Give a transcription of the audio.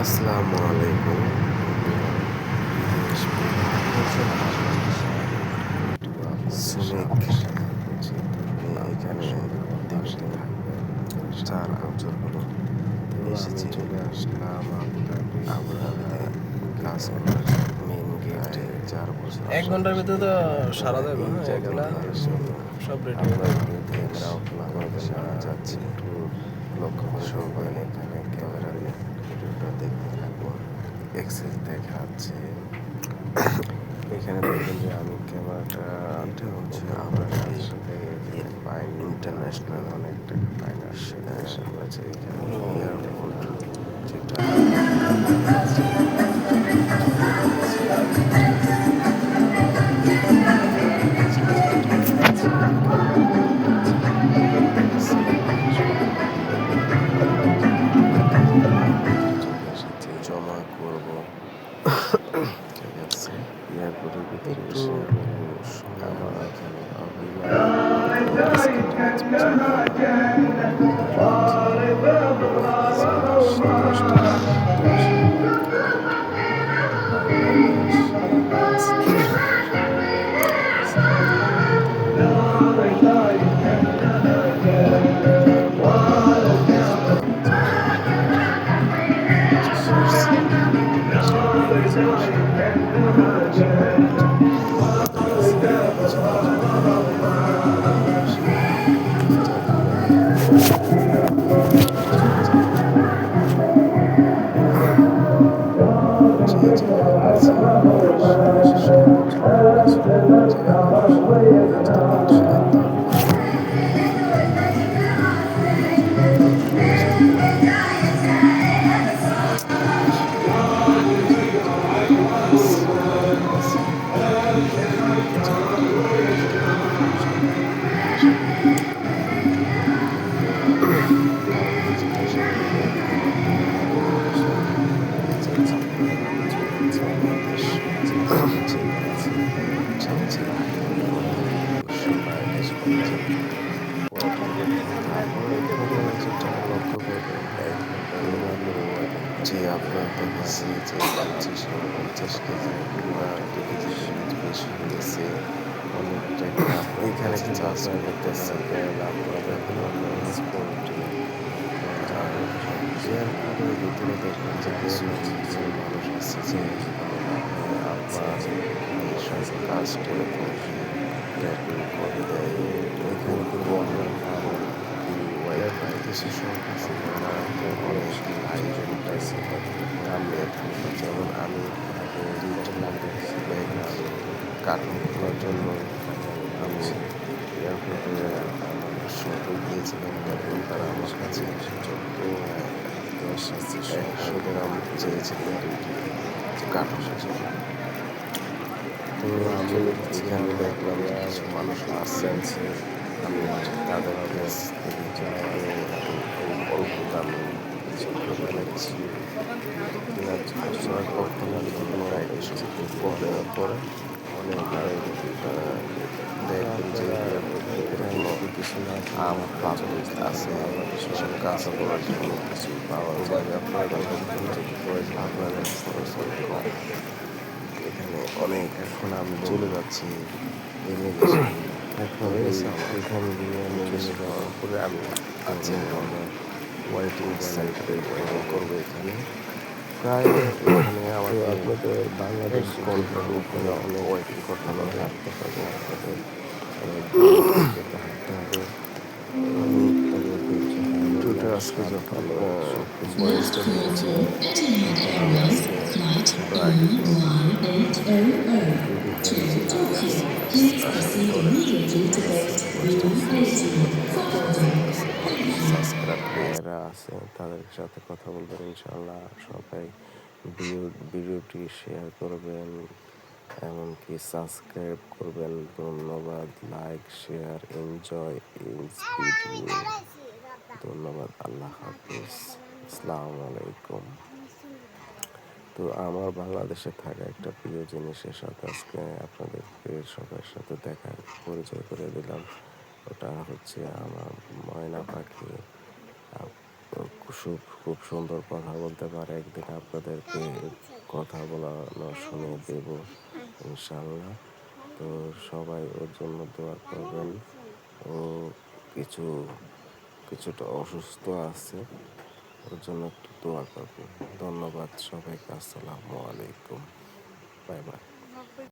আসসালামু আলাইকুম। সুমিক এখানে দীর্ঘ ৪ বছর হলো এসেছি। আবুধাবিতে কাজ করার মেইন গেটে ৪ বছর 1 ঘন্টার ভিতরে তো সারা যাবে। এই হ্যাঁ, এগুলা জায়গাতে এসে সব রেডি হয়ে যাবে। আপনাদেরকে বাংলাদেশে আমি যাচ্ছি একটু লক্ষ্য করে সবাই এখানে ক্যামেরা দিয়ে ভিডিওটা দেখতে থাকুন। এক্সেস দেখাচ্ছে। এখানে দেখবেন যে আমি ক্যামেরাটা এটা হচ্ছে আমরা সেই ইন্টারন্যাশনাল অনেক টাকা পাইনার্স রয়েছে এখানে এয়ারপোর্ট যেটা জমা করব। ঠিক আছে, এয়ারপোর্টের ভিতরে এসে আমার এখানে যে আপনার দেখেছি যে 25-50 কেজি কিংবা 2 কেজি বেশি হয়ে গেছে অনেক টাকা এখানে চাষ করতেছে এয়ারপোর্টের ভিতরে দেখবেন যে কিছু কিছু মানুষ আছে যে আপনার এইসব কাজ করে থাকি করে দেয় এখানে খুব অনলাইন ওয়াইফাই কিছু সব আছে অনেক আয়োজন আছে আমি যেমন আমি ব্যাগ কার্টুন করার জন্য আমি এয়ারপোর্টে শপে গিয়েছিলাম তখন তারা আমার কাছে 100 গ্রাম চেয়েছিলেন কার্টুনের জন্য। তো আমি এখানে দেখলাম যে কিছু মানুষ আসছে আমি তাদের কাছ থেকে অল্প দামে কিছু ফেলেছি আপনারা কখনো কোনো প্রবলেমে পড়ে অনেক দেখবেন যে কিছু আম পাবলিক আছে সেসব কাজ করার জন্য কিছু পাওয়া যায় আপনারা আপনাদের খরচ কম এখানে অনেক। এখন আমি চলে যাচ্ছি ইমিগ্রেশন এখন এখান দিয়ে ইমিগ্রেশন হওয়ার পরে আমি আছি ওয়েটিং সেন্টারে ওয়েটিং করবো এখানে প্রায় এখানে আমাকে আপনাদের বাংলাদেশ ঘন্টার উপরে অনেক ওয়েটিং করতে হবে হাঁটতে হবে আপনাদের হাঁটতে হবে টুটে আজকে যখন বয়সটা নিয়েছি সাবস্ক্রাইবাররা আছে তাদের সাথে কথা বলবেন ইনশাআল্লাহ সবাই ভিডিওটি শেয়ার করবেন এমনকি সাবস্ক্রাইব করবেন। ধন্যবাদ। Like share enjoy is video. ধন্যবাদ। আল্লাহ হাফিজ। আসসালামু আলাইকুম। তো আমার বাংলাদেশে থাকা একটা প্রিয় জিনিসের সাথে আজকে আপনাদেরকে সবার সাথে দেখা পরিচয় করে দিলাম। ওটা হচ্ছে আমার ময়না পাখি। খুব সুন্দর কথা বলতে পারে। একদিন আপনাদেরকে কথা বলানো শুনিয়ে দেব ইনশাল্লাহ। তো সবাই ওর জন্য দোয়া করবেন। ও কিছু কিছুটা অসুস্থ আছে, ওর জন্য একটু দোয়া করবেন। ধন্যবাদ সবাইকে। আসসালামু আলাইকুম। Bye bye.